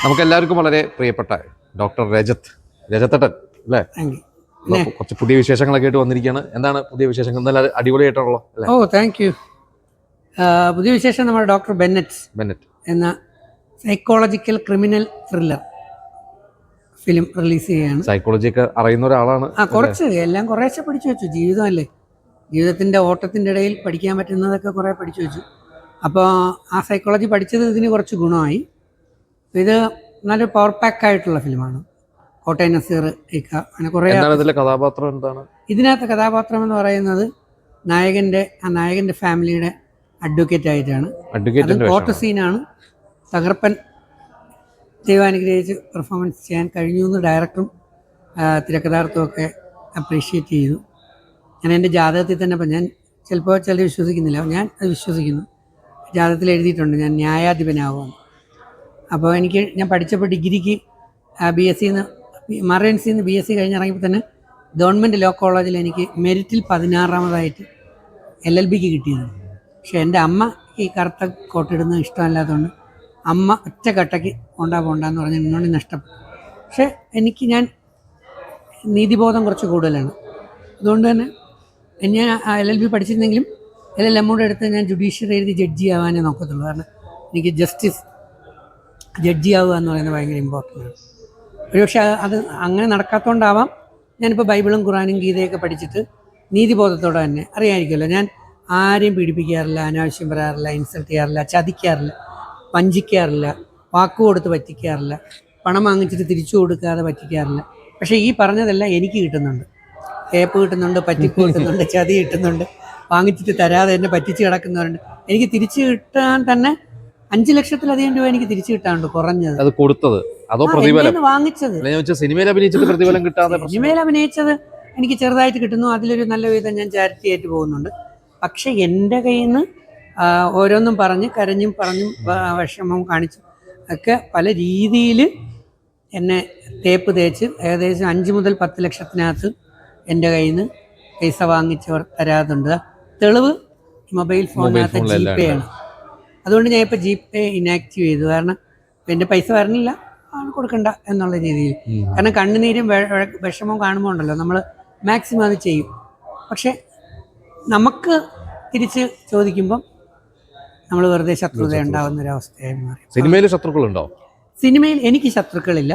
നമുക്കെല്ലാവർക്കും വളരെ പ്രിയപ്പെട്ട ഡോക്ടർ രജത്തേട്ടൻ അല്ലേ? കുറച്ച് പുതിയ വിശേഷങ്ങളൊക്കെ ആയിട്ട് വന്നിരിക്കുകയാണ്. എന്താണ് പുതിയ വിശേഷങ്ങൾ? നല്ല അടിപൊളിയായിട്ടുള്ളൂ അല്ലേ? Thank you. പുതിയ വിശേഷം നമ്മുടെ ഡോക്ടർ ബെന്നറ്റ് എന്ന psychological criminal thriller film release ചെയ്യുകയാണ്. സൈക്കോളജി ഒക്കെ അറിയുന്ന ഒരാളാണ്. കുറേശ്ശെ പഠിച്ചു വെച്ചു. ജീവിതമല്ലേ, ജീവിതത്തിൻ്റെ ഓട്ടത്തിൻ്റെ ഇടയിൽ പഠിക്കാൻ പറ്റുന്നതൊക്കെ കുറേ പഠിച്ചു വെച്ചു. അപ്പോൾ ആ സൈക്കോളജി പഠിച്ചത് ഇതിന് കുറച്ച് ഗുണമായി. ഇത് നല്ലൊരു പവർ പാക്ക് ആയിട്ടുള്ള ഫിലിമാണ്. കോട്ടയം നസീർ അങ്ങനെ കുറേ. കഥാപാത്രം എന്താണ് ഇതിനകത്ത്? കഥാപാത്രം എന്ന് പറയുന്നത് നായകൻ്റെ ഫാമിലിയുടെ അഡ്വക്കേറ്റ് ആയിട്ടാണ്. കോർട്ട് സീനാണ്. തകർപ്പൻ, ദൈവാനുഗ്രഹിച്ച് പെർഫോമൻസ് ചെയ്യാൻ കഴിഞ്ഞു എന്ന് ഡയറക്ടറും തിരക്കഥാർത്ഥമൊക്കെ അപ്രീഷിയേറ്റ് ചെയ്തു. ഞാൻ എൻ്റെ ജാതകത്തിൽ തന്നെ, ഞാൻ ചിലപ്പോൾ ചിലർ വിശ്വസിക്കുന്നില്ല, ഞാൻ അത് വിശ്വസിക്കുന്നു. ജാതകത്തിൽ എഴുതിയിട്ടുണ്ട് ഞാൻ ന്യായാധിപനാവുമെന്ന്. അപ്പോൾ ഞാൻ പഠിച്ചപ്പോൾ ഡിഗ്രിക്ക് BSc മറൈൻസിൽ BSc കഴിഞ്ഞിറങ്ങിയപ്പോൾ തന്നെ ഗവൺമെൻറ് ലോ കോളേജിൽ എനിക്ക് മെറിറ്റിൽ 16ാമതായിട്ട് LLBക്ക് കിട്ടിയതാണ്. പക്ഷേ എൻ്റെ അമ്മ ഈ കറുത്ത കോട്ടിടുന്നത് ഇഷ്ടമല്ലാത്തതുകൊണ്ട് അമ്മ ഒറ്റക്കട്ടയ്ക്ക് പോണ്ടെന്ന് പറഞ്ഞ് എന്നോട് നഷ്ടപ്പെട്ടു. പക്ഷേ ഞാൻ നീതിബോധം കുറച്ച് കൂടുതലാണ്. അതുകൊണ്ട് തന്നെ ഞാൻ LLB പഠിച്ചിരുന്നെങ്കിലും LLM എടുത്ത് ഞാൻ ജുഡീഷ്യറി എഴുതി ജഡ്ജി ആവാനേ നോക്കത്തുള്ളൂ. കാരണം എനിക്ക് ജഡ്ജി ആവുക എന്ന് പറയുന്നത് ഭയങ്കര ഇമ്പോർട്ടൻ്റ് ആണ്. ഒരുപക്ഷെ അത് അങ്ങനെ നടക്കാത്തതുകൊണ്ടാവാം ഞാനിപ്പോൾ ബൈബിളും ഖുറാനും ഗീതയൊക്കെ പഠിച്ചിട്ട് നീതിബോധത്തോടെ തന്നെ അറിയാമായിരിക്കുമല്ലോ. ഞാൻ ആരെയും പീഡിപ്പിക്കാറില്ല, അനാവശ്യം പറയാറില്ല, ഇൻസൾട്ട് ചെയ്യാറില്ല, ചതിക്കാറില്ല, വഞ്ചിക്കാറില്ല, വാക്ക് കൊടുത്ത് പറ്റിക്കാറില്ല, പണം വാങ്ങിച്ചിട്ട് തിരിച്ചു കൊടുക്കാതെ പറ്റിക്കാറില്ല. പക്ഷേ ഈ പറഞ്ഞതെല്ലാം എനിക്ക് കിട്ടുന്നുണ്ട്. ടേപ്പ് കിട്ടുന്നുണ്ട്, പറ്റിപ്പ് കിട്ടുന്നുണ്ട്, ചതി കിട്ടുന്നുണ്ട്, വാങ്ങിച്ചിട്ട് തരാതെ എന്നെ പറ്റിച്ച് കിടക്കുന്നവരുണ്ട്. എനിക്ക് തിരിച്ചു കിട്ടാൻ തന്നെ 5 ലക്ഷത്തിലധികം രൂപ എനിക്ക് തിരിച്ചു കിട്ടാനുണ്ട് കുറഞ്ഞത്. അത് കൊടുത്തത് അതോ വാങ്ങിച്ചത്? സിനിമയിൽ അഭിനയിച്ചത് എനിക്ക് ചെറുതായിട്ട് കിട്ടുന്നു. അതിലൊരു നല്ല വിധം ഞാൻ ചാരിറ്റി ആയിട്ട് പോകുന്നുണ്ട്. പക്ഷെ എൻ്റെ കയ്യിൽ നിന്ന് ഓരോന്നും പറഞ്ഞ് കരഞ്ഞും പറഞ്ഞും വിഷമം കാണിച്ചും ഒക്കെ പല രീതിയിൽ എന്നെ തേപ്പ് തേച്ച് ഏകദേശം 5 മുതൽ 10 ലക്ഷത്തിനകത്ത് എൻ്റെ കയ്യിൽ നിന്ന് പൈസ വാങ്ങിച്ചവർ തരാതുണ്ട്. തെളിവ് മൊബൈൽ ഫോണിനകത്ത് GPay ആണ്. അതുകൊണ്ട് ഞാൻ ഇപ്പോൾ GPay ഇനാക്റ്റീവ് ചെയ്തു. കാരണം എൻ്റെ പൈസ വരണില്ല, കൊടുക്കണ്ട എന്നുള്ള രീതിയിൽ. കാരണം കണ്ണുനീരും വിഷമവും കാണുമ്പോൾ ഉണ്ടല്ലോ, നമ്മൾ മാക്സിമം അത് ചെയ്യും. പക്ഷെ നമുക്ക് തിരിച്ച് ചോദിക്കുമ്പം നമ്മൾ വെറുതെ ശത്രുത ഉണ്ടാകുന്ന ഒരവസ്ഥയായി മാറി. സിനിമയിൽ ശത്രുക്കളുണ്ടോ? സിനിമയിൽ എനിക്ക് ശത്രുക്കളില്ല.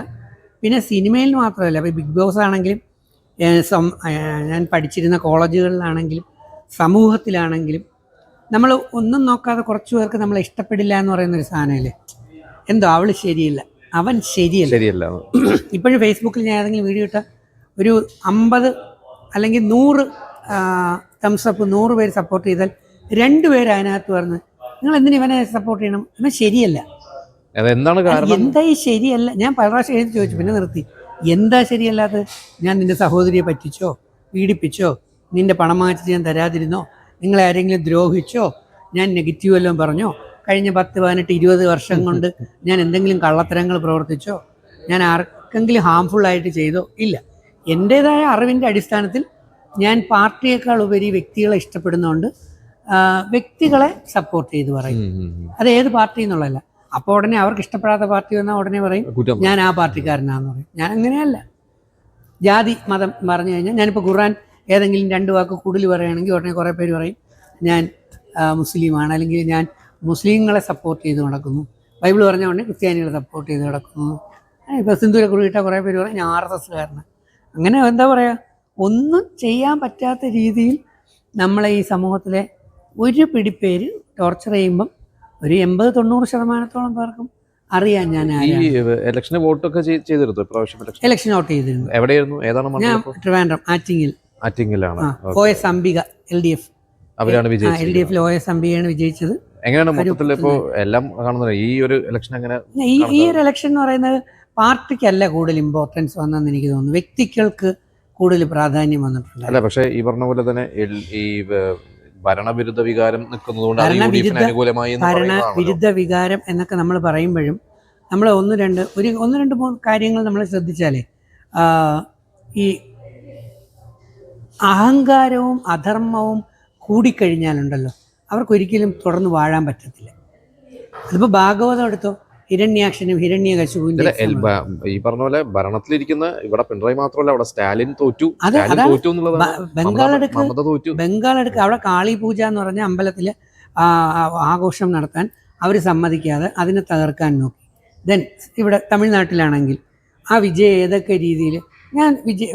പിന്നെ സിനിമയിൽ മാത്രമല്ല, ഇപ്പോൾ ബിഗ് ബോസ് ആണെങ്കിലും ഞാൻ പഠിച്ചിരുന്ന കോളേജുകളിലാണെങ്കിലും സമൂഹത്തിലാണെങ്കിലും നമ്മൾ ഒന്നും നോക്കാതെ കുറച്ച് പേർക്ക് നമ്മളെ ഇഷ്ടപ്പെടില്ല എന്ന് പറയുന്നൊരു സാധനമല്ലേ. എന്തോ അവൾ ശരിയില്ല, അവൻ ശരിയല്ല. ഇപ്പോഴും ഫേസ്ബുക്കിൽ ഞാൻ ഏതെങ്കിലും വീഡിയോ ഇട്ടാൽ ഒരു 50 അല്ലെങ്കിൽ 100 തംസപ്പ് 100 പേര് സപ്പോർട്ട് ചെയ്താൽ 2 പേര് അതിനകത്ത് പറഞ്ഞ് നിങ്ങൾ എന്തിനാ ഇവനെ സപ്പോർട്ട് ചെയ്യണം, ഇവൻ ശരിയല്ല. എന്താ ഈ ശരിയല്ല? ഞാൻ പല പ്രാവശ്യം എഴുതി ചോദിച്ചു, പിന്നെ നിർത്തി. എന്താ ശരിയല്ലാത്തത്? ഞാൻ നിൻ്റെ സഹോദരിയെ പറ്റിച്ചോ, പീഡിപ്പിച്ചോ, നിൻ്റെ പണം വാങ്ങിച്ചിട്ട് ഞാൻ തരാതിരുന്നോ, നിങ്ങളെ ആരെങ്കിലും ദ്രോഹിച്ചോ, ഞാൻ നെഗറ്റീവ് എല്ലാം പറഞ്ഞോ, കഴിഞ്ഞ 10, 18, 20 വർഷം കൊണ്ട് ഞാൻ എന്തെങ്കിലും കള്ളത്തരങ്ങൾ പ്രവർത്തിച്ചോ, ഞാൻ ആർക്കെങ്കിലും ഹാംഫുള്ളായിട്ട് ചെയ്തോ? ഇല്ല. എൻ്റേതായ അറിവിൻ്റെ അടിസ്ഥാനത്തിൽ ഞാൻ പാർട്ടിയേക്കാൾ ഉപരി വ്യക്തികളെ ഇഷ്ടപ്പെടുന്നതുകൊണ്ട് വ്യക്തികളെ സപ്പോർട്ട് ചെയ്ത് പറയും. അത് ഏത് പാർട്ടി എന്നുള്ളതല്ല. അപ്പോൾ ഉടനെ അവർക്ക് ഇഷ്ടപ്പെടാത്ത പാർട്ടി വന്നാൽ ഉടനെ പറയും ഞാൻ ആ പാർട്ടിക്കാരനാന്ന് പറയും. ഞാൻ അങ്ങനെയല്ല. ജാതി മതം പറഞ്ഞു കഴിഞ്ഞാൽ, ഞാനിപ്പോൾ ഖുർആൻ ഏതെങ്കിലും 2 വാക്ക് കൂടുതൽ പറയുകയാണെങ്കിൽ ഉടനെ കുറേ പേര് പറയും ഞാൻ മുസ്ലിമാണ്, അല്ലെങ്കിൽ ഞാൻ മുസ്ലിങ്ങളെ സപ്പോർട്ട് ചെയ്ത് നടക്കുന്നു. ബൈബിൾ പറഞ്ഞ ഉടനെ ക്രിസ്ത്യാനികളെ സപ്പോർട്ട് ചെയ്ത് നടക്കുന്നു. ഇപ്പോൾ സിന്ദൂരെ കുറിയിട്ടാൽ കുറേ പേര് പറയും ഞാൻ RSSകാരനാണ്. അങ്ങനെ എന്താ പറയുക, ഒന്നും ചെയ്യാൻ പറ്റാത്ത രീതിയിൽ നമ്മളെ ഈ സമൂഹത്തിലെ ഒരു പിടിപ്പേര് ടോർച്ചർ ചെയ്യുമ്പം ഒരു 80-90% പേർക്കും അറിയാം ഞാൻ ഇലക്ഷൻ വോട്ടൊക്കെ ചെയ്തിരുന്നു. ഇലക്ഷൻ വോട്ട് ചെയ്തിരുന്നു. എവിടെയായിരുന്നു? ഏതാണ്? ഞാൻ Trivandrum ആറ്റിങ്ങിലാണ്. OS Ambika LDF LDFിൽ OS അംബികയാണ് വിജയിച്ചത്. എങ്ങനെയാണ് മൊത്തത്തിൽ ഇപ്പോൾ എല്ലാം കാണുന്നത് ഈ ഒരു ഇലക്ഷൻ? എങ്ങനെ ഈ ഒരു ഇലക്ഷൻ എന്ന് പറയുന്നത് പാർട്ടിക്കല്ല കൂടുതൽ ഇമ്പോർട്ടൻസ് വന്നെന്ന് എനിക്ക് തോന്നുന്നു, വ്യക്തികൾക്ക് കൂടുതൽ പ്രാധാന്യം വന്നിട്ടുണ്ട്. അല്ല, പക്ഷേ ഈ പറഞ്ഞ പോലെ തന്നെ ഈ ഭരണവിരുദ്ധ വികാരം നിൽക്കുന്നതുകൊണ്ട് ഭരണവിരുദ്ധ വികാരം എന്നൊക്കെ നമ്മൾ പറയുമ്പോഴും നമ്മൾ ഒന്ന് രണ്ട് മൂന്ന് കാര്യങ്ങൾ നമ്മൾ ശ്രദ്ധിച്ചാലേ, ഈ അഹങ്കാരവും അധർമ്മവും കൂടിക്കഴിഞ്ഞാലുണ്ടല്ലോ അവർക്കൊരിക്കലും തുടർന്ന് വാഴാൻ പറ്റത്തില്ല. അതിപ്പോൾ ഭാഗവതം എടുത്തോ, ഹിരണ്യാക്ഷനും ഹിരണ്യകശിപുവിന്റെ ഈ പറഞ്ഞ പോലെ ഭരണത്തിലിരിക്കുന്ന ഇവിടെ പിണറായി മാത്രമല്ല, അവിടെ സ്റ്റാലിൻ തോറ്റു, അത് സ്റ്റാലിൻ അതാണ് തോറ്റു എന്നുള്ളതാണ്. മമത തോറ്റു. ബംഗാളെടുക്ക് അവിടെ കാളി പൂജ എന്ന് പറഞ്ഞ അമ്പലത്തിൽ ആഘോഷം നടത്താൻ അവർ സമ്മതിക്കാതെ അതിനെ തകർക്കാൻ നോക്കി. ദെൻ ഇവിടെ തമിഴ്നാട്ടിലാണെങ്കിൽ ആ വിജയ് ഏതൊക്കെ രീതിയിൽ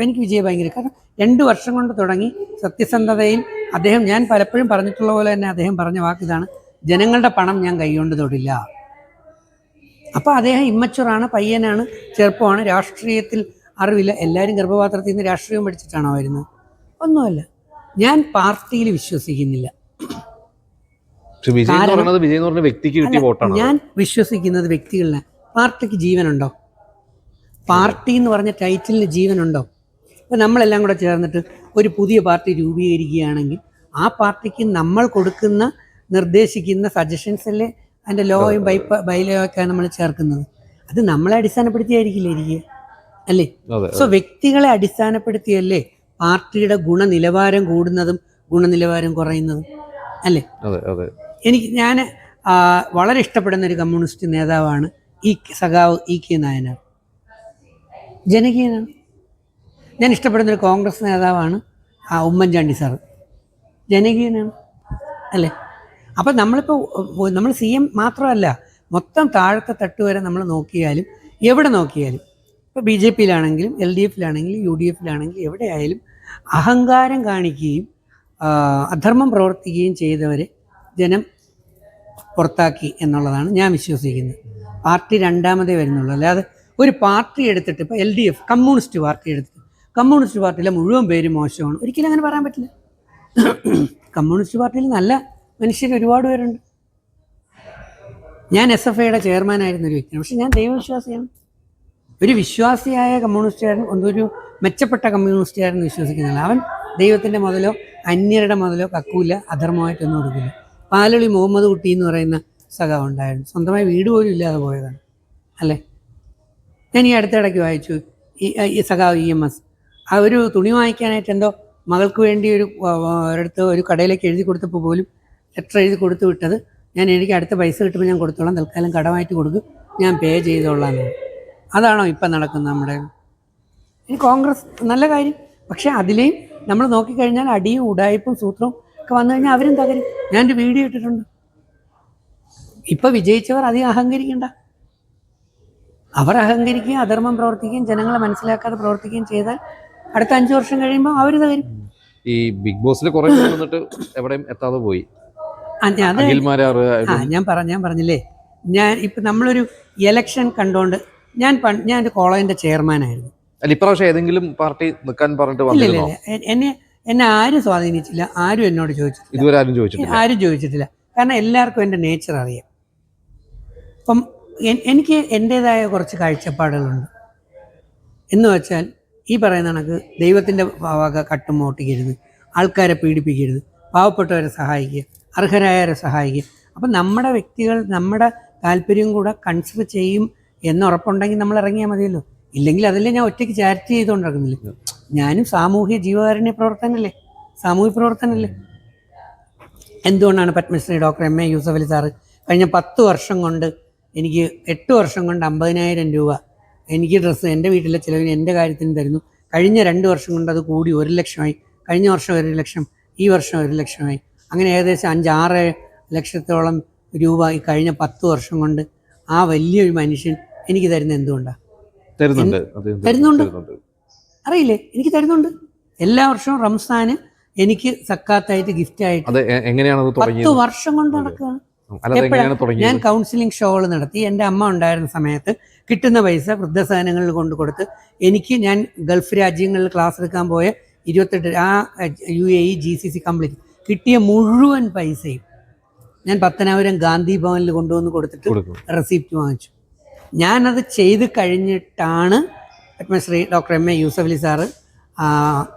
എനിക്ക് വിജയ് ഭയങ്കര, കാരണം 2 വർഷം കൊണ്ട് തുടങ്ങി സത്യസന്ധതയിൽ അദ്ദേഹം, ഞാൻ പലപ്പോഴും പറഞ്ഞിട്ടുള്ള പോലെ തന്നെ അദ്ദേഹം പറഞ്ഞ വാക്കിതാണ്, ജനങ്ങളുടെ പണം ഞാൻ കൈകൊണ്ട് തൊടില്ല. അപ്പോൾ അദ്ദേഹം ഇമ്മച്ചുറാണ്, പയ്യനാണ്, ചെറുപ്പമാണ്, രാഷ്ട്രീയത്തിൽ അറിവില്ല. എല്ലാവരും ഗർഭപാത്രത്തിൽ നിന്ന് രാഷ്ട്രീയം പഠിച്ചിട്ടാണോ വരുന്നത്? ഒന്നുമല്ല. ഞാൻ പാർട്ടിയിൽ വിശ്വസിക്കുന്നില്ല. ഞാൻ വിശ്വസിക്കുന്നത് വ്യക്തികളിലാണ്. പാർട്ടിക്ക് ജീവനുണ്ടോ? പാർട്ടി എന്ന് പറഞ്ഞ ടൈറ്റിലിന് ജീവനുണ്ടോ? ഇപ്പം നമ്മളെല്ലാം കൂടെ ചേർന്നിട്ട് ഒരു പുതിയ പാർട്ടി രൂപീകരിക്കുകയാണെങ്കിൽ ആ പാർട്ടിക്ക് നമ്മൾ കൊടുക്കുന്ന നിർദ്ദേശിക്കുന്ന സജഷൻസ് അല്ലേ അതിൻ്റെ ലോയും ബൈലോയൊക്കെ നമ്മൾ ചേർക്കുന്നത്. അത് നമ്മളെ അടിസ്ഥാനപ്പെടുത്തിയായിരിക്കില്ലേ ഇരിക്കുക, അല്ലേ? സോ വ്യക്തികളെ അടിസ്ഥാനപ്പെടുത്തിയല്ലേ പാർട്ടിയുടെ ഗുണനിലവാരം കൂടുന്നതും ഗുണനിലവാരം കുറയുന്നതും, അല്ലേ? ഞാൻ വളരെ ഇഷ്ടപ്പെടുന്ന ഒരു കമ്മ്യൂണിസ്റ്റ് നേതാവാണ് സഖാവ് ഇ.കെ. നായനാർ. ജനകീയനാണ്. ഞാൻ ഇഷ്ടപ്പെടുന്നൊരു കോൺഗ്രസ് നേതാവാണ് ഉമ്മൻചാണ്ടി സാറ്. ജനകീയനാണ്, അല്ലേ? അപ്പം നമ്മൾ CM മാത്രമല്ല, മൊത്തം താഴത്തെ തട്ട് വരെ നമ്മൾ നോക്കിയാലും, എവിടെ നോക്കിയാലും, ഇപ്പോൾ BJPയിലാണെങ്കിലും LDFിലാണെങ്കിലും UDFിലാണെങ്കിലും എവിടെയായാലും അഹങ്കാരം കാണിക്കുകയും അധർമ്മം പ്രവർത്തിക്കുകയും ചെയ്തവരെ ജനം പുറത്താക്കി എന്നുള്ളതാണ് ഞാൻ വിശ്വസിക്കുന്നത്. പാർട്ടി രണ്ടാമതേ വരുന്നുള്ളൂ. അല്ലാതെ ഒരു പാർട്ടി എടുത്തിട്ട്, ഇപ്പോൾ LDF കമ്മ്യൂണിസ്റ്റ് പാർട്ടി എടുത്തിട്ട് കമ്മ്യൂണിസ്റ്റ് പാർട്ടിയിലെ മുഴുവൻ പേര് മോശമാണ്, ഒരിക്കലും അങ്ങനെ പറയാൻ പറ്റില്ല. കമ്മ്യൂണിസ്റ്റ് പാർട്ടിയിൽ നല്ല മനുഷ്യർ ഒരുപാട് പേരുണ്ട്. ഞാൻ SFIയുടെ ചെയർമാനായിരുന്ന ഒരു വ്യക്തിയാണ്. പക്ഷെ ഞാൻ ദൈവവിശ്വാസിയാണ്. ഒരു വിശ്വാസിയായ കമ്മ്യൂണിസ്റ്റുകാരൻ, ഒരു മെച്ചപ്പെട്ട കമ്മ്യൂണിസ്റ്റുകാരൻ വിശ്വസിക്കുന്നില്ല. അവൻ ദൈവത്തിൻ്റെ മുതലോ അന്യരുടെ മുതലോ കക്കൂല, അധർമ്മമായിട്ടൊന്നും കൊടുക്കില്ല. പാലളി മുഹമ്മദ് കുട്ടി എന്ന് പറയുന്ന സഖാവ് ഉണ്ടായിരുന്നു. സ്വന്തമായി വീട് പോലും ഇല്ലാതെ പോയതാണ്, അല്ലേ? ഞാൻ ഈ അടുത്തിടയ്ക്ക് വായിച്ചു, ഈ സഖാവ് EMS ഒരു തുണി വാങ്ങിക്കാനായിട്ട് എന്തോ മകൾക്ക് വേണ്ടി ഒരിടത്ത് ഒരു കടയിലേക്ക് എഴുതി കൊടുത്തപ്പോൾ പോലും ലെറ്റർ എഴുതി കൊടുത്തു വിട്ടത്, എനിക്ക് അടുത്ത പൈസ കിട്ടുമ്പോൾ ഞാൻ കൊടുത്തോളാം, തൽക്കാലം കടമായിട്ട് കൊടുക്കും, ഞാൻ പേ ചെയ്തോളാം. അതാണോ ഇപ്പം നടക്കുന്നത് നമ്മുടെ? ഈ കോൺഗ്രസ് നല്ല കാര്യം, പക്ഷേ അതിലെയും നമ്മൾ നോക്കിക്കഴിഞ്ഞാൽ അടിയും ഉടായ്പും സൂത്രവും ഒക്കെ വന്നു കഴിഞ്ഞാൽ അവരും തകരും. ഞാനൊരു വീഡിയോ ഇട്ടിട്ടുണ്ട്. ഇപ്പം വിജയിച്ചവർ അധികം അഹങ്കരിക്കണ്ട. അവർ അഹങ്കരിക്കുകയും അധർമ്മം പ്രവർത്തിക്കുകയും ജനങ്ങളെ മനസ്സിലാക്കാതെ പ്രവർത്തിക്കുകയും ചെയ്താൽ അടുത്ത 5 വർഷം കഴിയുമ്പോൾ അവർ തകരും. ഈ ബിഗ് ബോസിൽ കുറെ വന്നിട്ട് എവിടെയും എത്താതെ പോയി. ഞാൻ പറഞ്ഞില്ലേ, ഞാൻ ഇപ്പം നമ്മളൊരു ഇലക്ഷൻ കണ്ടുകൊണ്ട് ഞാൻ ഒരു കോളേജിൻ്റെ ചെയർമാനായിരുന്നു. ഇപ്രാവശ്യം ഏതെങ്കിലും പാർട്ടി നിൽക്കാൻ പറഞ്ഞിട്ട് ഇല്ല, എന്നെ ആരും സ്വാധീനിച്ചില്ല, ആരും എന്നോട് ചോദിച്ചിട്ടില്ല, ഇതുവരെ ആരും ചോദിച്ചിട്ടില്ല. കാരണം എല്ലാവർക്കും എൻ്റെ നേച്ചർ അറിയാം. അപ്പം എനിക്ക് എൻ്റേതായ കുറച്ച് കാഴ്ചപ്പാടുകളുണ്ട്. എന്ന് വെച്ചാൽ ഈ പറയുന്ന കണക്ക് ദൈവത്തിൻ്റെ വക കട്ടും ഓട്ടിക്കരുത്, ആൾക്കാരെ പീഡിപ്പിക്കരുത്, പാവപ്പെട്ടവരെ സഹായിക്കുക, അർഹരായവരെ സഹായിക്കുക. അപ്പം നമ്മുടെ വ്യക്തികൾ നമ്മുടെ താല്പര്യം കൂടെ കൺസിഡർ ചെയ്യും എന്നുറപ്പുണ്ടെങ്കിൽ നമ്മൾ ഇറങ്ങിയാൽ മതിയല്ലോ. ഇല്ലെങ്കിൽ അതല്ലേ ഞാൻ ഒറ്റയ്ക്ക് ചാരിറ്റി ചെയ്തുകൊണ്ടിരിക്കുന്നില്ല. ഞാനും സാമൂഹ്യ ജീവകാരുണ്യ സാമൂഹ്യ പ്രവർത്തനല്ലേ. എന്തുകൊണ്ടാണ് Padmashri doctor M.A. Yusuf Ali sir കഴിഞ്ഞ 10 വർഷം കൊണ്ട് എനിക്ക് 8 വർഷം കൊണ്ട് 50,000 രൂപ എനിക്ക് ഡ്രസ്സ് എൻ്റെ വീട്ടിലെ ചിലവിന് എൻ്റെ കാര്യത്തിന് തരുന്നു. കഴിഞ്ഞ 2 വർഷം കൊണ്ട് അത് കൂടി 1 ലക്ഷമായി. കഴിഞ്ഞ വർഷം 1 ലക്ഷം, ഈ വർഷം 1 ലക്ഷമായി. അങ്ങനെ ഏകദേശം 5-6 ലക്ഷത്തോളം രൂപ ഈ കഴിഞ്ഞ 10 വർഷം കൊണ്ട് ആ വലിയൊരു മനുഷ്യൻ എനിക്ക് തരുന്നത് എന്തുകൊണ്ടാണ്? തരുന്നുണ്ട്, അറിയില്ലേ? എനിക്ക് തരുന്നുണ്ട്. എല്ലാ വർഷവും റംസാന് എനിക്ക് സക്കാത്തായിട്ട് ഗിഫ്റ്റായിട്ട് 10 വർഷം കൊണ്ട് നടക്കുകയാണ്. ഞാൻ കൗൺസിലിംഗ് ഷോകൾ നടത്തി. എൻ്റെ അമ്മ ഉണ്ടായിരുന്ന സമയത്ത് കിട്ടുന്ന പൈസ വൃദ്ധസദനങ്ങളിൽ കൊണ്ട് കൊടുത്ത് ഞാൻ ഗൾഫ് രാജ്യങ്ങളിൽ ക്ലാസ് എടുക്കാൻ പോയ 28 UAE GCC കംപ്ലീറ്റ് കിട്ടിയ മുഴുവൻ പൈസയും ഞാൻ പത്തനാപുരം ഗാന്ധി ഭവനിൽ കൊണ്ടുവന്ന് കൊടുത്തിട്ട് റെസിപ്റ്റ് വാങ്ങിച്ചു. ഞാനത് ചെയ്ത് കഴിഞ്ഞിട്ടാണ് Padmashri doctor M.A. Yusuf Ali sir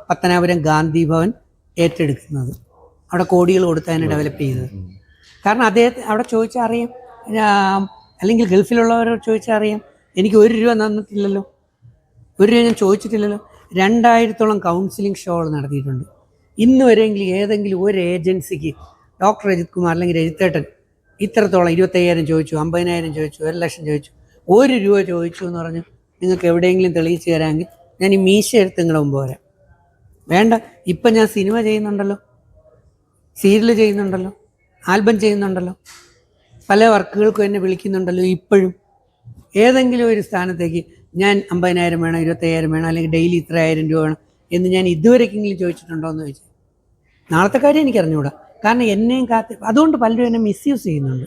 Pathanapuram Gandhi Bhavan ഏറ്റെടുക്കുന്നത്. അവിടെ കോടികൾ കൊടുത്തതിനെ ഡെവലപ്പ് ചെയ്തത്. കാരണം അദ്ദേഹത്തെ അവിടെ ചോദിച്ചാൽ അറിയാം, അല്ലെങ്കിൽ ഗൾഫിലുള്ളവരോട് ചോദിച്ചാൽ അറിയാം. എനിക്ക് 1 രൂപ തന്നിട്ടില്ലല്ലോ, 1 രൂപ ഞാൻ ചോദിച്ചിട്ടില്ലല്ലോ. 2000-ഓളം കൗൺസിലിംഗ് ഷോകൾ നടത്തിയിട്ടുണ്ട്. ഇന്ന് വരെയെങ്കിലും ഏതെങ്കിലും ഒരു ഏജൻസിക്ക് ഡോക്ടർ രജിത് കുമാർ അല്ലെങ്കിൽ രജിത്തേട്ടൻ ഇത്രത്തോളം 25,000 ചോദിച്ചു, 50,000 ചോദിച്ചു, 1,00,000 ചോദിച്ചു, 1 രൂപ ചോദിച്ചു എന്ന് പറഞ്ഞ് നിങ്ങൾക്ക് എവിടെയെങ്കിലും തെളിയിച്ച് തരാമെങ്കിൽ ഞാൻ ഈ മീശ എടുത്ത് നിങ്ങളുടെ മുമ്പ് വരാം. വേണ്ട, ഇപ്പം ഞാൻ സിനിമ ചെയ്യുന്നുണ്ടല്ലോ, സീരിയൽ ചെയ്യുന്നുണ്ടല്ലോ, ആൽബം ചെയ്യുന്നുണ്ടല്ലോ, പല വർക്കുകൾക്കും എന്നെ വിളിക്കുന്നുണ്ടല്ലോ. ഇപ്പോഴും ഏതെങ്കിലും ഒരു സ്ഥാനത്തേക്ക് ഞാൻ 50,000 വേണം, 25,000 വേണം, അല്ലെങ്കിൽ ഡെയിലി ഇത്ര 1000 രൂപ വേണം എന്ന് ഞാൻ ഇതുവരെക്കെങ്കിലും ചോദിച്ചിട്ടുണ്ടോ എന്ന് ചോദിച്ചാൽ നാളത്തെ കാര്യം എനിക്ക് അറിഞ്ഞുകൂടാ. കാരണം എന്നെയും അതുകൊണ്ട് പലരും എന്നെ മിസ്യൂസ് ചെയ്യുന്നുണ്ട്.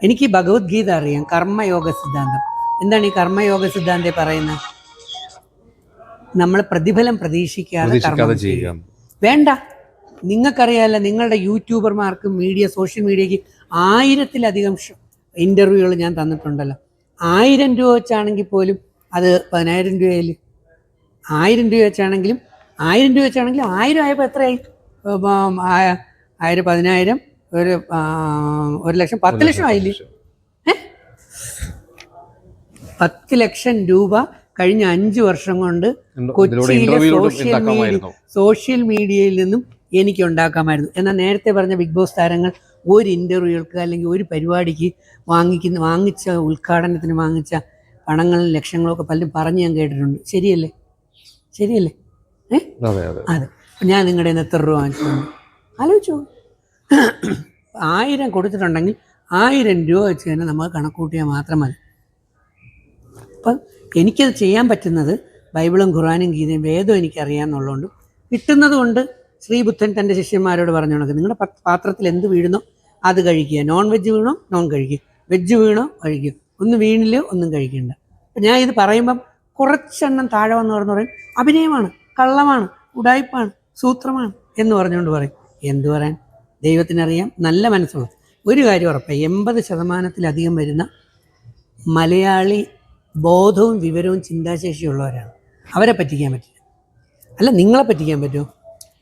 എനിക്ക് ഭഗവത്ഗീത അറിയാം, കർമ്മയോഗ സിദ്ധാന്തം. എന്താണ് ഈ കർമ്മയോഗ സിദ്ധാന്തം പറയുന്നത്? നമ്മൾ പ്രതിഫലം പ്രതീക്ഷിക്കാതെ കർമ്മം ചെയ്യുക. വേണ്ട, നിങ്ങൾക്കറിയാമല്ലോ, നിങ്ങളുടെ യൂട്യൂബർമാർക്കും സോഷ്യൽ മീഡിയയ്ക്ക് 1000-ലധികം ഇൻ്റർവ്യൂകൾ ഞാൻ തന്നിട്ടുണ്ടല്ലോ. 1000 രൂപ വെച്ചാണെങ്കിൽ പോലും അത് 10,000 രൂപയിൽ 1000 രൂപ വെച്ചാണെങ്കിലും 1000 രൂപ വെച്ചാണെങ്കിലും 1000 ആയപ്പോൾ എത്രയായി? 1000, 10,000, 1,00,000, 10,00,000 ആയില്ലേ? 10 ലക്ഷം രൂപ കഴിഞ്ഞ 5 വർഷം കൊണ്ട് കൊച്ചിയിലെ സോഷ്യൽ മീഡിയയിൽ നിന്നും എനിക്ക് ഉണ്ടാക്കാമായിരുന്നു. എന്നാൽ നേരത്തെ പറഞ്ഞ ബിഗ് ബോസ് താരങ്ങൾ ഒരു ഇൻ്റർവ്യൂകൾക്ക് അല്ലെങ്കിൽ ഒരു പരിപാടിക്ക് വാങ്ങിച്ച ഉദ്ഘാടനത്തിന് വാങ്ങിച്ച പണങ്ങളും ലക്ഷങ്ങളൊക്കെ പലരും പറഞ്ഞ് ഞാൻ കേട്ടിട്ടുണ്ട്. ശരിയല്ലേ? അതെ. ഞാൻ നിങ്ങളുടെ നിന്ന് എത്ര രൂപ വാങ്ങിച്ചിട്ടുണ്ട് ആലോചിച്ചോ? 1000 കൊടുത്തിട്ടുണ്ടെങ്കിൽ 1000 രൂപ വെച്ച് തന്നെ നമ്മൾ കണക്കൂട്ടിയാൽ മാത്രം മതി. അപ്പം എനിക്കത് ചെയ്യാൻ പറ്റുന്നത് ബൈബിളും ഖുർആനും ഗീതയും വേദവും എനിക്കറിയാമെന്നുള്ളതുകൊണ്ട് കിട്ടുന്നത് കൊണ്ട് ശ്രീബുദ്ധൻ തൻ്റെ ശിഷ്യന്മാരോട് പറഞ്ഞു കൊടുക്കുക, നിങ്ങളുടെ പാത്രത്തിൽ എന്ത് വീഴുന്നോ അത് കഴിക്കുക. നോൺ വെജ് വീണോ നോൺ കഴിക്കുക, വെജ് വീണോ കഴിക്കുക, ഒന്നും വീണില്ലോ ഒന്നും കഴിക്കണ്ട. അപ്പം ഞാൻ ഇത് പറയുമ്പം കുറച്ചെണ്ണം താഴെ വന്ന് പറയും അഭിനയമാണ്, കള്ളമാണ്, ഉടായ്പാണ്, സൂത്രമാണ് എന്ന് പറഞ്ഞുകൊണ്ട് പറയും. എന്തു പറയാൻ? ദൈവത്തിനറിയാം, നല്ല മനസ്സുള്ള ഒരു കാര്യം ഉറപ്പാണ്, 80% വരുന്ന മലയാളി ബോധവും വിവരവും ചിന്താശേഷിയുള്ളവരാണ്. അവരെ പറ്റിക്കാൻ പറ്റില്ല. അല്ല, നിങ്ങളെ പറ്റിക്കാൻ പറ്റുമോ?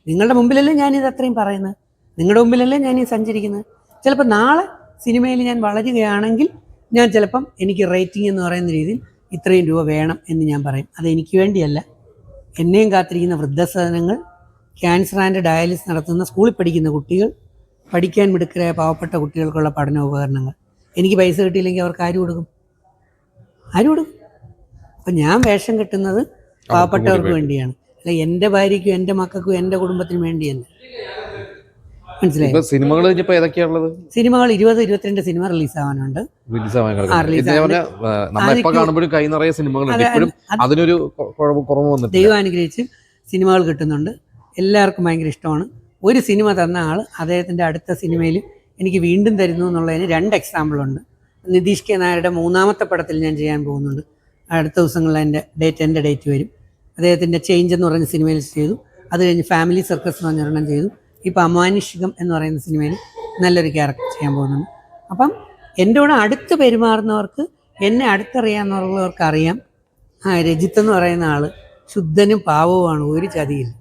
നിങ്ങളുടെ മുമ്പിലല്ലേ ഞാനിത് അത്രയും പറയുന്നത്, നിങ്ങളുടെ മുമ്പിലല്ലേ ഞാനീ സഞ്ചരിക്കുന്നത്. ചിലപ്പോൾ നാളെ സിനിമയിൽ ഞാൻ വളരുകയാണെങ്കിൽ ഞാൻ ചിലപ്പം എനിക്ക് റേറ്റിംഗ് എന്ന് പറയുന്ന രീതിയിൽ ഇത്രയും രൂപ വേണം എന്ന് ഞാൻ പറയും. അതെനിക്ക് വേണ്ടിയല്ല, എന്നെയും കാത്തിരിക്കുന്ന വൃദ്ധസദനങ്ങൾ, ക്യാൻസർ ആൻഡ് ഡയാലിസിസ് നടത്തുന്ന സ്കൂളിൽ പഠിക്കുന്ന കുട്ടികൾ, പഠിക്കാൻ മിടുക്കരായ പാവപ്പെട്ട കുട്ടികൾക്കുള്ള പഠനോപകരണങ്ങൾ. എനിക്ക് പൈസ കിട്ടിയില്ലെങ്കിൽ അവർക്ക് ആര് കൊടുക്കും? അപ്പം ഞാൻ വേഷം കെട്ടുന്നത് പാവപ്പെട്ടവർക്ക് വേണ്ടിയാണ്, അല്ല എൻ്റെ ഭാര്യയ്ക്കും എൻ്റെ മക്കൾക്കും എൻ്റെ കുടുംബത്തിനും വേണ്ടിയല്ല. മനസ്സിലായി? സിനിമകൾ സിനിമകൾ 20-22 സിനിമ റിലീസാവാനുണ്ട്. ദൈവം അനുഗ്രഹിച്ച് സിനിമകൾ കിട്ടുന്നുണ്ട്, എല്ലാവർക്കും ഭയങ്കര ഇഷ്ടമാണ്. ഒരു സിനിമ തന്ന ആൾ അദ്ദേഹത്തിൻ്റെ അടുത്ത സിനിമയിൽ എനിക്ക് വീണ്ടും തരുന്നു എന്നുള്ളതിന് 2 എക്സാമ്പിളുണ്ട്. നിതീഷ് കെ നായരുടെ 3ാമത്തെ പടത്തിൽ ഞാൻ ചെയ്യാൻ പോകുന്നുണ്ട്. അടുത്ത ദിവസങ്ങളിൽ എൻ്റെ ഡേറ്റ് വരും. അദ്ദേഹത്തിൻ്റെ ചേഞ്ച് എന്ന് പറയുന്ന സിനിമയിൽ ചെയ്തു. അത് കഴിഞ്ഞ് ഫാമിലി സർക്കസ് എന്ന് പറഞ്ഞൊരെണ്ണം ചെയ്തു. ഇപ്പോൾ അമാനുഷികം എന്ന് പറയുന്ന സിനിമയിൽ നല്ലൊരു ക്യാരക്ടർ ചെയ്യാൻ പോകുന്നുണ്ട്. അപ്പം എൻ്റെ കൂടെ അടുത്ത് പെരുമാറുന്നവർക്ക്, എന്നെ അടുത്തറിയാവുന്നവർക്ക് അറിയാം, രജിത്ത് എന്ന് പറയുന്ന ആൾ ശുദ്ധനും പാവവുമാണ്, ഒരു ചതിയില്ല.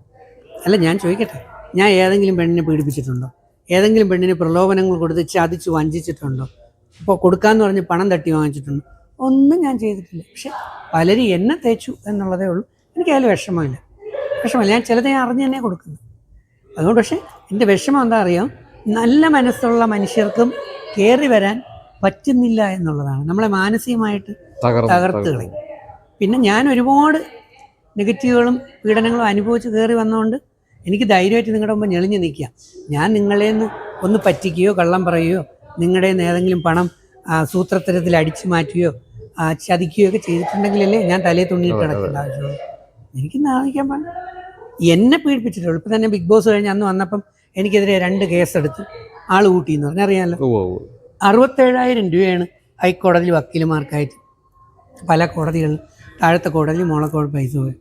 അല്ല, ഞാൻ ചോദിക്കട്ടെ, ഞാൻ ഏതെങ്കിലും പെണ്ണിനെ പീഡിപ്പിച്ചിട്ടുണ്ടോ? ഏതെങ്കിലും പെണ്ണിന് പ്രലോഭനങ്ങൾ കൊടുത്ത് ചതിച്ച് വഞ്ചിച്ചിട്ടുണ്ടോ? ഇപ്പോൾ കൊടുക്കാമെന്ന് പറഞ്ഞ് പണം തട്ടി വാങ്ങിച്ചിട്ടുണ്ടോ? ഒന്നും ഞാൻ ചെയ്തിട്ടില്ല. പക്ഷെ പലരും എന്നെ തേച്ചു എന്നുള്ളതേ ഉള്ളൂ. എനിക്കതിൽ വിഷമമില്ല. ഞാൻ ചിലത് ഞാൻ അറിഞ്ഞ് തന്നെ കൊടുക്കുന്നത്. അതുകൊണ്ട് പക്ഷേ എൻ്റെ വിഷമം എന്താ അറിയാം, നല്ല മനസ്സുള്ള മനുഷ്യർക്കും കയറി വരാൻ പറ്റുന്നില്ല എന്നുള്ളതാണ്. നമ്മളെ മാനസികമായിട്ട് തകർത്ത് കളയും. പിന്നെ ഞാൻ ഒരുപാട് നെഗറ്റീവുകളും പീഡനങ്ങളും അനുഭവിച്ച് കയറി വന്നതുകൊണ്ട് എനിക്ക് ധൈര്യമായിട്ട് നിങ്ങളുടെ മുമ്പ് ഞെളിഞ്ഞ് നിൽക്കാം. ഞാൻ നിങ്ങളേന്ന് ഒന്ന് പറ്റിക്കുകയോ കള്ളം പറയുകയോ നിങ്ങളുടെ ഏതെങ്കിലും പണം സൂത്രത്തരത്തിൽ അടിച്ചു മാറ്റുകയോ ചതിക്കുകയോ ഒക്കെ ചെയ്തിട്ടുണ്ടെങ്കിലല്ലേ ഞാൻ തലയിൽ തുണിയിട്ട് കിടക്കേണ്ട ആവശ്യമുള്ളൂ. എനിക്ക് നാണിക്കാൻ പാടില്ല. എന്നെ പീഡിപ്പിച്ചിട്ടുള്ളൂ. ഇപ്പം തന്നെ ബിഗ് ബോസ് കഴിഞ്ഞ് അന്ന് വന്നപ്പം എനിക്കെതിരെ 2 കേസെടുത്ത് ആൾ കൂട്ടിയെന്ന് പറഞ്ഞാൽ അറിയാമല്ലോ. 67,000 രൂപയാണ് ഹൈക്കോടതിയിൽ വക്കീലുമാർക്കായിട്ട് പല കോടതികളിൽ, താഴത്തെ കോടതിയിൽ മോളക്കോട് പൈസ പോയി.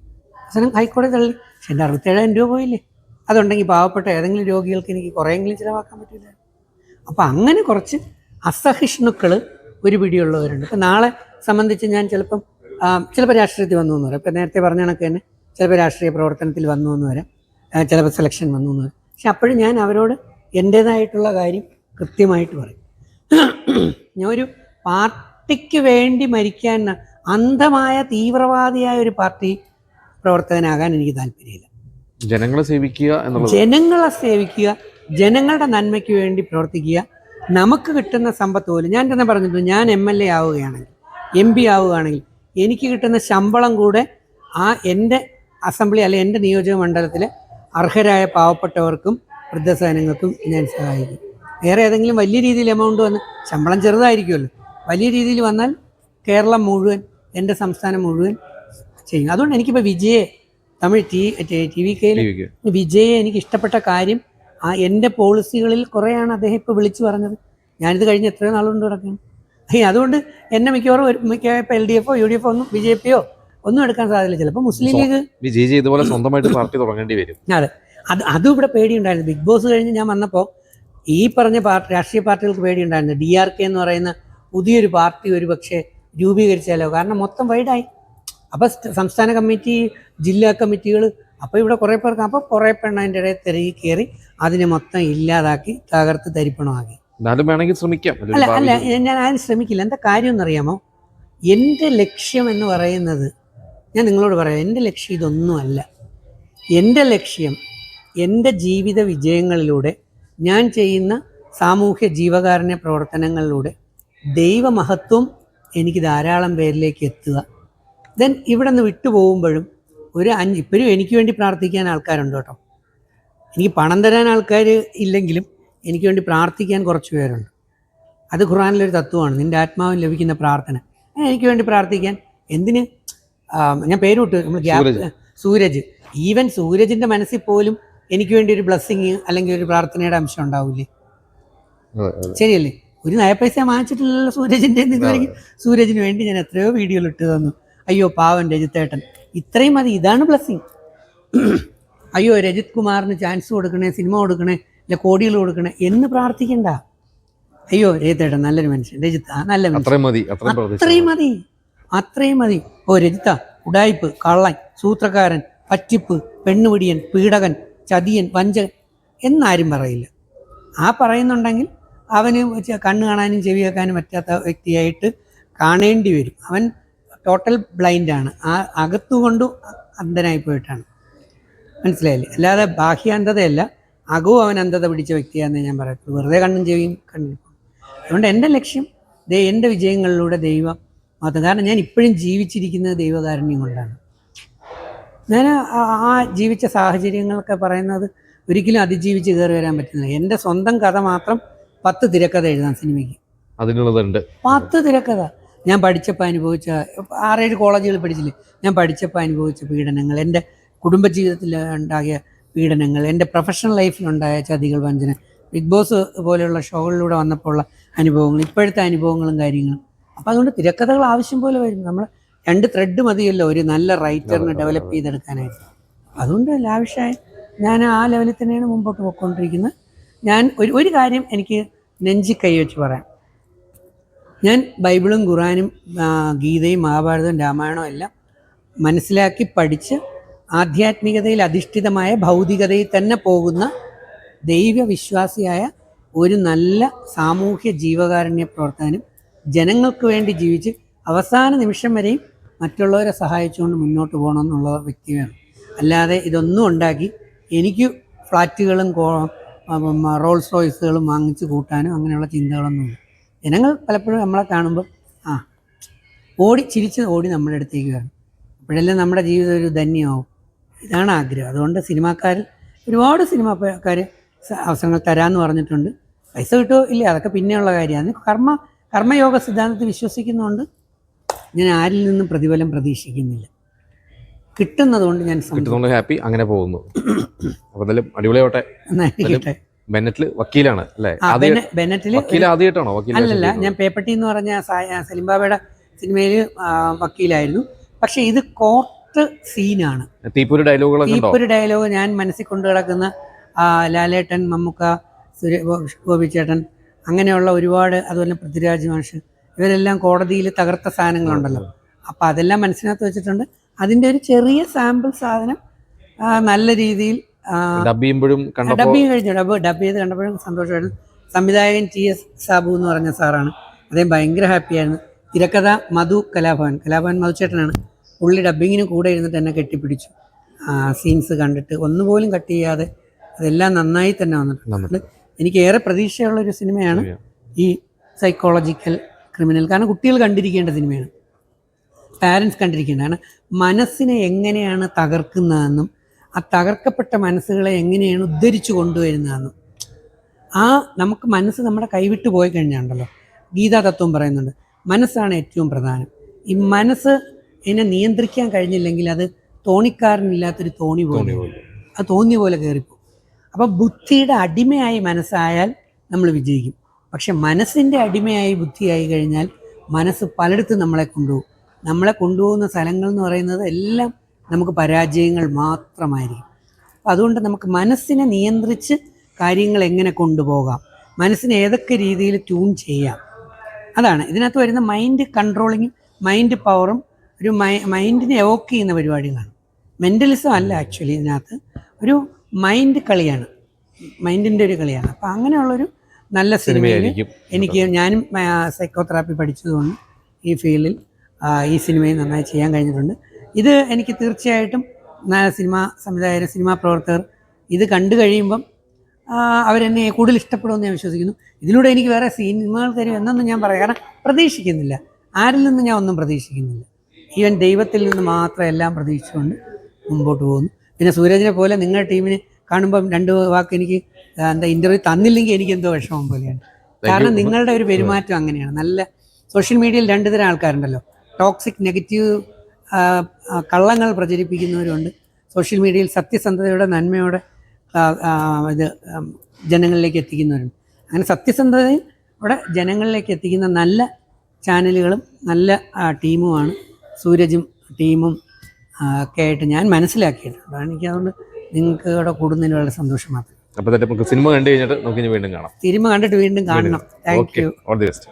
അവസാനം ഹൈക്കോടതി തള്ളി. പക്ഷെ എൻ്റെ 67,000 രൂപ പോയില്ലേ. അതുണ്ടെങ്കിൽ പാവപ്പെട്ട ഏതെങ്കിലും രോഗികൾക്ക് എനിക്ക് കുറേയെങ്കിലും ചിലവാക്കാൻ പറ്റില്ല. അപ്പോൾ അങ്ങനെ കുറച്ച് അസഹിഷ്ണുക്കൾ ഒരു പിടിയുള്ളവരുണ്ട്. ഇപ്പം നാളെ സംബന്ധിച്ച് ഞാൻ ചിലപ്പോൾ രാഷ്ട്രീയത്തിൽ വന്നു എന്ന് പറയാം. ഇപ്പം നേരത്തെ പറഞ്ഞ കണക്ക് തന്നെ ചിലപ്പോൾ രാഷ്ട്രീയ പ്രവർത്തനത്തിൽ വന്നു എന്ന് വരാം, ചിലപ്പോൾ സെലക്ഷൻ വന്നു എന്ന് വരാം. പക്ഷെ അപ്പോഴും ഞാൻ അവരോട് എൻ്റേതായിട്ടുള്ള കാര്യം കൃത്യമായിട്ട് പറയും. ഞാൻ ഒരു പാർട്ടിക്ക് വേണ്ടി മരിക്കാൻ, അന്ധമായ തീവ്രവാദിയായ ഒരു പാർട്ടി പ്രവർത്തകനാകാൻ എനിക്ക് താല്പര്യമില്ല. ജനങ്ങളെ സേവിക്കുക, ജനങ്ങളുടെ നന്മയ്ക്ക് വേണ്ടി പ്രവർത്തിക്കുക. നമുക്ക് കിട്ടുന്ന സമ്പത്ത് പോലും ഞാൻ തന്നെ പറഞ്ഞിട്ടുണ്ട്, ഞാൻ MLA ആവുകയാണെങ്കിൽ MP ആവുകയാണെങ്കിൽ എനിക്ക് കിട്ടുന്ന ശമ്പളം കൂടെ എൻ്റെ അസംബ്ലി അല്ലെ എൻ്റെ നിയോജക മണ്ഡലത്തിലെ അർഹരായ പാവപ്പെട്ടവർക്കും വൃദ്ധസദനങ്ങൾക്കും ഞാൻ സഹായിക്കും. വേറെ ഏതെങ്കിലും വലിയ രീതിയിൽ എമൗണ്ട് വന്ന്, ശമ്പളം ചെറുതായിരിക്കുമല്ലോ, വലിയ രീതിയിൽ വന്നാൽ കേരളം മുഴുവൻ, എൻ്റെ സംസ്ഥാനം മുഴുവൻ ചെയ്യും. അതുകൊണ്ട് എനിക്കിപ്പോൾ വിജയെ തമിഴ് TV-ക്കയിൽ വിജയെ എനിക്ക് ഇഷ്ടപ്പെട്ട കാര്യം എൻ്റെ പോളിസികളിൽ കുറേയാണ് അദ്ദേഹം ഇപ്പോൾ വിളിച്ചു പറഞ്ഞത്. ഞാനിത് കഴിഞ്ഞ് എത്രയോ നാളുകൊണ്ട് കിടക്കണം. അതുകൊണ്ട് എന്നെ മിക്കവാറും ഇപ്പോൾ LDF-ഓ UDF-ഓ ഒന്നും BJP-യോ ഒന്നും എടുക്കാൻ സാധ്യതയില്ല. ചിലപ്പോൾ മുസ്ലിം ലീഗ് ഇതുപോലെ സ്വന്തമായിട്ട് പാർട്ടി തുടങ്ങേണ്ടി വരും. അതെ, അതും ഇവിടെ പേടിയുണ്ടായിരുന്നു. ബിഗ് ബോസ് കഴിഞ്ഞ് ഞാൻ വന്നപ്പോൾ ഈ പറഞ്ഞ രാഷ്ട്രീയ പാർട്ടികൾക്ക് പേടിയുണ്ടായിരുന്നു. DRK എന്ന് പറയുന്ന പുതിയൊരു പാർട്ടി ഒരു പക്ഷേ രൂപീകരിച്ചാലോ, കാരണം മൊത്തം വൈഡായി. അപ്പോൾ സംസ്ഥാന കമ്മിറ്റി, ജില്ലാ കമ്മിറ്റികൾ, അപ്പോൾ ഇവിടെ കുറേ പേർക്ക്, അപ്പോൾ കുറേ പെണ്ണതിൻ്റെ ഇടയിൽ തിരകി കയറി അതിനെ മൊത്തം ഇല്ലാതാക്കി തകർത്ത് തരിപ്പണമാക്കി. വേണമെങ്കിൽ ശ്രമിക്കാം. അല്ല, ഞാൻ ആരും ശ്രമിക്കില്ല. എന്താ കാര്യം എന്നറിയാമോ? എൻ്റെ ലക്ഷ്യം എന്ന് പറയുന്നത്, ഞാൻ നിങ്ങളോട് പറയാം, എൻ്റെ ലക്ഷ്യം ഇതൊന്നുമല്ല. എൻ്റെ ലക്ഷ്യം എൻ്റെ ജീവിത വിജയങ്ങളിലൂടെ, ഞാൻ ചെയ്യുന്ന സാമൂഹ്യ ജീവകാരുണ്യ പ്രവർത്തനങ്ങളിലൂടെ ദൈവമഹത്വം എനിക്ക് ധാരാളം പേരിലേക്ക് എത്തുക. ദെൻ ഇവിടെ നിന്ന് വിട്ടുപോകുമ്പോഴും ഇപ്പോഴും എനിക്ക് വേണ്ടി പ്രാർത്ഥിക്കാൻ ആൾക്കാരുണ്ട് കേട്ടോ. എനിക്ക് പണം തരാൻ ആൾക്കാർ ഇല്ലെങ്കിലും എനിക്ക് വേണ്ടി പ്രാർത്ഥിക്കാൻ കുറച്ച് പേരുണ്ട്. അത് ഖുർആനിലൊരു തത്വമാണ്, നിൻ്റെ ആത്മാവിന് ലഭിക്കുന്ന പ്രാർത്ഥന. എനിക്ക് വേണ്ടി പ്രാർത്ഥിക്കാൻ എന്തിന്? ഞാൻ പേരുവിട്ട്, നമ്മൾ സൂരജ്, ഈവൻ സൂരജിൻ്റെ മനസ്സിൽ പോലും എനിക്ക് വേണ്ടി ഒരു ബ്ലെസ്സിങ് അല്ലെങ്കിൽ ഒരു പ്രാർത്ഥനയുടെ അംശം ഉണ്ടാവില്ലേ? ശരിയല്ലേ? ഒരു നയപൈസ വാങ്ങിച്ചിട്ടില്ലല്ലോ സൂരജിൻ്റെ. ഇതുവരെ സൂരജിന് വേണ്ടി ഞാൻ എത്രയോ വീഡിയോയിൽ ഇട്ട് തന്നു. അയ്യോ പാവൻ രജിത്തേട്ടൻ, ഇത്രയും മതി, ഇതാണ് ബ്ലെസ്സിങ്. അയ്യോ രജിത് കുമാറിന് ചാൻസ് കൊടുക്കണേ, സിനിമ കൊടുക്കണേ, അല്ല കോടികൾ കൊടുക്കണേ എന്ന് പ്രാർത്ഥിക്കണ്ട. അയ്യോ രജിത്തേട്ടൻ നല്ലൊരു മനുഷ്യൻ, രജിത്ത് നല്ല മനുഷ്യൻ, അത്രയും മതി. ഓ രജിത്ത ഉഡായിപ്പ്, കള്ളൻ, സൂത്രക്കാരൻ, പറ്റിപ്പ്, പെണ്ണുപിടിയൻ, പീഡകൻ, ചതിയൻ, വഞ്ചകൻ എന്നാരും പറയില്ല. പറയുന്നുണ്ടെങ്കിൽ അവന് കണ്ണ് കാണാനും ചെവി കേൾക്കാനും പറ്റാത്ത വ്യക്തിയായിട്ട് കാണേണ്ടി വരും. അവൻ ടോട്ടൽ ബ്ലൈൻഡാണ്, അകത്തുകൊണ്ടും അന്ധനായി പോയിട്ടാണ്. മനസ്സിലായില്ലേ? അല്ലാതെ ബാഹ്യാന്ധതയല്ല, അകവും അവൻ അന്ധത പിടിച്ച വ്യക്തിയാണെന്ന് ഞാൻ പറയത്തുള്ളൂ. വെറുതെ കണ്ണും ചെവിയും കണ്ടിരിക്കും. അതുകൊണ്ട് എൻ്റെ ലക്ഷ്യം എൻ്റെ വിജയങ്ങളിലൂടെ ദൈവം മാത്രം. കാരണം ഞാൻ ഇപ്പോഴും ജീവിച്ചിരിക്കുന്നത് ദൈവകാരുണ്യം കൊണ്ടാണ്. ഞാൻ ജീവിച്ച സാഹചര്യങ്ങളൊക്കെ പറയുന്നത് ഒരിക്കലും അതിജീവിച്ച് കയറി വരാൻ പറ്റുന്നില്ല. എൻ്റെ സ്വന്തം കഥ മാത്രം 10 തിരക്കഥ എഴുതാൻ സിനിമയ്ക്ക്, അതിനുള്ളതുണ്ട്. 10 തിരക്കഥ. ഞാൻ പഠിച്ചപ്പോൾ അനുഭവിച്ച 6-7 കോളേജുകളിൽ പഠിച്ചില്ലേ, ഞാൻ പഠിച്ചപ്പോൾ അനുഭവിച്ച പീഡനങ്ങൾ, എൻ്റെ കുടുംബജീവിതത്തിൽ ഉണ്ടാകിയ പീഡനങ്ങൾ, എൻ്റെ പ്രൊഫഷണൽ ലൈഫിലുണ്ടായ ചതികൾ, വഞ്ചന, ബിഗ് ബോസ് പോലെയുള്ള ഷോകളിലൂടെ വന്നപ്പോൾ ഉള്ള അനുഭവങ്ങൾ, ഇപ്പോഴത്തെ അനുഭവങ്ങളും കാര്യങ്ങളും. അപ്പോൾ അതുകൊണ്ട് തിരക്കഥകൾ ആവശ്യം പോലെ വരും. നമ്മൾ 2 ത്രെഡ് മതിയല്ലോ ഒരു നല്ല റൈറ്ററിനെ ഡെവലപ്പ് ചെയ്തെടുക്കാനായിട്ട്. അതുകൊണ്ട് ലാവിഷായി ഞാൻ ആ ലെവലിൽ തന്നെയാണ് മുമ്പോട്ട് പോയിക്കൊണ്ടിരിക്കുന്നത്. ഞാൻ ഒരു കാര്യം എനിക്ക് നെഞ്ചി കൈ വെച്ച് പറയാം. ഞാൻ ബൈബിളും ഖുറാനും ഗീതയും മഹാഭാരതവും രാമായണവും എല്ലാം മനസ്സിലാക്കി പഠിച്ച് ആധ്യാത്മികതയിൽ അധിഷ്ഠിതമായ ഭൗതികതയിൽ തന്നെ പോകുന്ന ദൈവവിശ്വാസിയായ ഒരു നല്ല സാമൂഹ്യ ജീവകാരുണ്യ പ്രവർത്തകനും ജനങ്ങൾക്ക് വേണ്ടി ജീവിച്ച് അവസാന നിമിഷം വരെയും മറ്റുള്ളവരെ സഹായിച്ചുകൊണ്ട് മുന്നോട്ട് പോകണമെന്നുള്ള വ്യക്തിയാണ്. അല്ലാതെ ഇതൊന്നും ഉണ്ടാക്കി എനിക്ക് ഫ്ലാറ്റുകളും റോൾസ് റോയ്സുകളും വാങ്ങിച്ച് കൂട്ടാനും അങ്ങനെയുള്ള ചിന്തകളൊന്നുമില്ല. ജനങ്ങൾ പലപ്പോഴും നമ്മളെ കാണുമ്പോൾ ചിരിച്ച് ഓടി നമ്മുടെ അടുത്തേക്ക് വരണം. അപ്പോഴെല്ലാം നമ്മുടെ ജീവിതം ഒരു ധന്യമാവും. ഇതാണ് ആഗ്രഹം. അതുകൊണ്ട് സിനിമാക്കാരിൽ ഒരുപാട് സിനിമാക്കാർ അവസരങ്ങൾ തരാമെന്ന് പറഞ്ഞിട്ടുണ്ട്. പൈസ കിട്ടുമോ ഇല്ല അതൊക്കെ പിന്നെയുള്ള കാര്യമാണ്. കർമ്മയോഗ സിദ്ധാന്തത്തിൽ വിശ്വസിക്കുന്നതുകൊണ്ട് ഞാൻ ആരിൽ നിന്നും പ്രതിഫലം പ്രതീക്ഷിക്കുന്നില്ല. കിട്ടുന്നതുകൊണ്ട് ഞാൻ ഹാപ്പി. അങ്ങനെ പോകുന്നു. അടിപൊളിയാവട്ടെ. ബെന്നറ്റിൽ വക്കീലാണ് അല്ലേ? ബെന്നറ്റിൽ ആദ്യമായിട്ടാണോ? അല്ലല്ല, ഞാൻ പേപ്പട്ടി എന്ന് പറഞ്ഞ സലിംബാബയുടെ സിനിമയിൽ വക്കീലായിരുന്നു. പക്ഷെ ഇത് കോർട്ട് സീനാണ്. തീപ്പൊരി ഡയലോഗ് ഞാൻ മനസ്സിൽ കൊണ്ടു കിടക്കുന്ന ലാലേട്ടൻ, മമ്മൂക്ക, ഗോപിച്ചേട്ടൻ, അങ്ങനെയുള്ള ഒരുപാട്, അതുപോലെ പൃഥ്വിരാജ് മാഷ്, ഇവരെല്ലാം കോടതിയിൽ തകർത്ത സാധനങ്ങളുണ്ടല്ലോ. അപ്പം അതെല്ലാം മനസ്സിനകത്ത് വെച്ചിട്ടുണ്ട്. അതിൻ്റെ ഒരു ചെറിയ സാമ്പിൾ സാധനം നല്ല രീതിയിൽ ഡബ് ചെയ്ത് കണ്ടപ്പോഴും സന്തോഷമായിരുന്നു. സംവിധായകൻ TS സാബു എന്ന് പറഞ്ഞ സാറാണ്. അദ്ദേഹം ഭയങ്കര ഹാപ്പിയായിരുന്നു. തിരക്കഥ കലാഭവൻ മധുചേട്ടനാണ്. പുള്ളി ഡബ്ബിങ്ങിന് കൂടെ ഇരുന്നിട്ട് എന്നെ കെട്ടിപ്പിടിച്ചു. സീൻസ് കണ്ടിട്ട് ഒന്നുപോലും കട്ട് ചെയ്യാതെ അതെല്ലാം നന്നായി തന്നെ വന്നിട്ടുണ്ട്. എനിക്ക് ഏറെ പ്രതീക്ഷയുള്ളൊരു സിനിമയാണ്. ഈ സൈക്കോളജിക്കൽ ക്രിമിനൽ. കാരണം കുട്ടികൾ കണ്ടിരിക്കേണ്ട സിനിമയാണ്, പാരൻസ് കണ്ടിരിക്കേണ്ട. കാരണം മനസ്സിനെ എങ്ങനെയാണ് തകർക്കുന്നതെന്നും ആ തകർക്കപ്പെട്ട മനസ്സുകളെ എങ്ങനെയാണ് ഉദ്ധരിച്ചു കൊണ്ടുവരുന്നതെന്നും, നമുക്ക് മനസ്സ് നമ്മുടെ കൈവിട്ട് പോയി കഴിഞ്ഞാണ്ടല്ലോ, ഗീതാ തത്വം പറയുന്നുണ്ട് മനസ്സാണ് ഏറ്റവും പ്രധാനം. ഈ മനസ്സ് ഇതിനെ നിയന്ത്രിക്കാൻ കഴിഞ്ഞില്ലെങ്കിൽ അത് തോണിക്കാരനില്ലാത്തൊരു തോണി പോലെ, അത് തോന്നിയ പോലെ കയറിപ്പോകും. അപ്പോൾ ബുദ്ധിയുടെ അടിമയായി മനസ്സായാൽ നമ്മൾ വിജയിക്കും. പക്ഷെ മനസ്സിൻ്റെ അടിമയായി ബുദ്ധിയായി കഴിഞ്ഞാൽ മനസ്സ് പലയിടത്തും നമ്മളെ കൊണ്ടുപോകും. നമ്മളെ കൊണ്ടുപോകുന്ന സ്ഥലങ്ങൾ എന്ന് പറയുന്നത് എല്ലാം നമുക്ക് പരാജയങ്ങൾ മാത്രമായിരിക്കും. അപ്പോൾ അതുകൊണ്ട് നമുക്ക് മനസ്സിനെ നിയന്ത്രിച്ച് കാര്യങ്ങൾ എങ്ങനെ കൊണ്ടുപോകാം, മനസ്സിനെ ഏതൊക്കെ രീതിയിൽ ട്യൂൺ ചെയ്യാം, അതാണ് ഇതിനകത്ത് വരുന്ന മൈൻഡ് കൺട്രോളിങ്ങും മൈൻഡ് പവറും. ഒരു മൈൻഡിനെ എവോക്ക് ചെയ്യുന്ന പരിപാടികളാണ്. മെൻ്റലിസം അല്ല ആക്ച്വലി ഇതിനകത്ത്, ഒരു മൈൻഡ് കളിയാണ്, മൈൻഡിൻ്റെ ഒരു കളിയാണ്. അപ്പോൾ അങ്ങനെയുള്ളൊരു നല്ല സിനിമയിൽ ഞാനും സൈക്കോതെറാപ്പി പഠിച്ചതുകൊണ്ട് ഈ ഫീൽഡിൽ ഈ സിനിമയിൽ നന്നായി ചെയ്യാൻ കഴിഞ്ഞിട്ടുണ്ട്. ഇത് എനിക്ക് തീർച്ചയായിട്ടും സിനിമാ സംവിധായകർ, സിനിമാ പ്രവർത്തകർ ഇത് കണ്ടു കഴിയുമ്പം അവരെന്നെ കൂടുതൽ ഇഷ്ടപ്പെടുമെന്ന് ഞാൻ വിശ്വസിക്കുന്നു. ഇതിലൂടെ എനിക്ക് വേറെ സിനിമകൾ തരും എന്നൊന്നും ഞാൻ പറയാം, കാരണം പ്രതീക്ഷിക്കുന്നില്ല, ആരിൽ നിന്ന് ഞാൻ ഒന്നും പ്രതീക്ഷിക്കുന്നില്ല. ഈവൻ ദൈവത്തിൽ നിന്ന് മാത്രം എല്ലാം പ്രതീക്ഷിച്ചുകൊണ്ട് മുമ്പോട്ട് പോകുന്നു. പിന്നെ സൂരജിനെ പോലെ നിങ്ങളുടെ ടീമിനെ കാണുമ്പം 2 വാക്ക് എനിക്ക് ഇൻ്റർവ്യൂ തന്നില്ലെങ്കിൽ എനിക്കെന്തോ വിഷമം പോലെയാണ്. കാരണം നിങ്ങളുടെ ഒരു പെരുമാറ്റം അങ്ങനെയാണ്. നല്ല സോഷ്യൽ മീഡിയയിൽ 2 തരം ആൾക്കാരുണ്ടല്ലോ, ടോക്സിക് നെഗറ്റീവ് കള്ളങ്ങൾ പ്രചരിപ്പിക്കുന്നവരുണ്ട്, സോഷ്യൽ മീഡിയയിൽ സത്യസന്ധതയോടെ നന്മയോടെ ഇത് ജനങ്ങളിലേക്ക് എത്തിക്കുന്നവരുണ്ട്. അങ്ങനെ സത്യസന്ധതയും ഇവിടെ ജനങ്ങളിലേക്ക് എത്തിക്കുന്ന നല്ല ചാനലുകളും നല്ല ടീമുമാണ് സൂരജും ടീമും ഒക്കെ ആയിട്ട് ഞാൻ മനസ്സിലാക്കിയിട്ടുണ്ട്. എനിക്ക് അതുകൊണ്ട് നിങ്ങൾക്ക് ഇവിടെ കൂടുന്നതിന് വളരെ സന്തോഷം മാത്രം. അപ്പോൾ നമുക്ക് സിനിമ കണ്ടു കഴിഞ്ഞിട്ട് നമുക്ക് വീണ്ടും കാണാം. സിനിമ കണ്ടിട്ട് വീണ്ടും കാണണം. Thank you. All the best.